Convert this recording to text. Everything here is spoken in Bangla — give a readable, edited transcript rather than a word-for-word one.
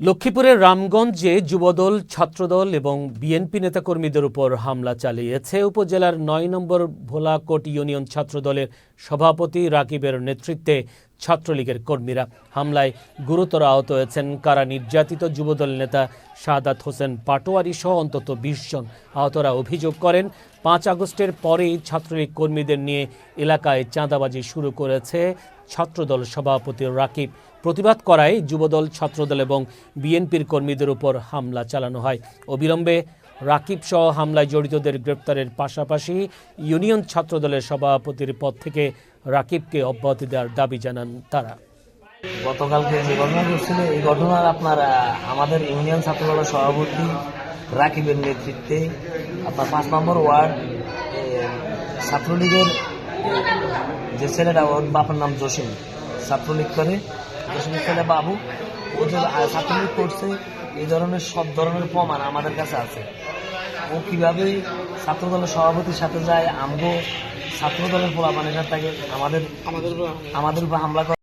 লক্ষ্মীপুরের রামগঞ্জে যুবদল, ছাত্রদল এবং বিএনপি নেতাকর্মীদের উপর হামলা চালিয়েছে উপজেলার ৯ নম্বর ভোলাকোট ইউনিয়ন ছাত্রদলের সভাপতি রাকিবের নেতৃত্বে ছাত্রলীগের কর্মীরা। হামলায় গুরুতর আহত হয়েছেন কারা নির্যাতিত যুবদল নেতা শাহাদাত হোসেন পাটোয়ারি সহ অন্তত ২০ জন। আহতরা অভিযোগ করেন ৫ আগস্টের পরেই ছাত্রলীগ কর্মীদের নিয়ে এলাকায় চাঁদাবাজি শুরু করেছে ছাত্রদল সভাপতি রাকিব। প্রতিবাদ করায় যুবদল, ছাত্রদল এবং বিএনপির কর্মীদের উপর হামলা চালানো হয়। অবিলম্বে রাকিব সহ হামলায় জড়িতদের গ্রেপ্তারের পাশাপাশি ইউনিয়ন ছাত্রদলের সভাপতির পদ থেকে রাকিবকে অব্যাহতি দেওয়ার দাবি জানান তারা। গতকালকে যে ঘটনা ঘটছিল, এই ঘটনার আমাদের ইউনিয়ন ছাত্রদলের সভাপতি রাকিবের নেতৃত্বে ৫ নম্বর ওয়ার্ড ছাত্রলীগের যে ছেলেটা, ওর বাবার নাম জসিম, ছাত্রলীগ করে, জসিমের ছেলে বাবু, ও যে ছাত্রলীগ করছে এই ধরনের সব ধরনের প্রমাণ আমাদের কাছে আছে। ও কিভাবে ছাত্রদলের সভাপতির সাথে যায়, আমগো ছাত্রদলের পোলাপানের সাথে আমাদের উপর হামলা করে।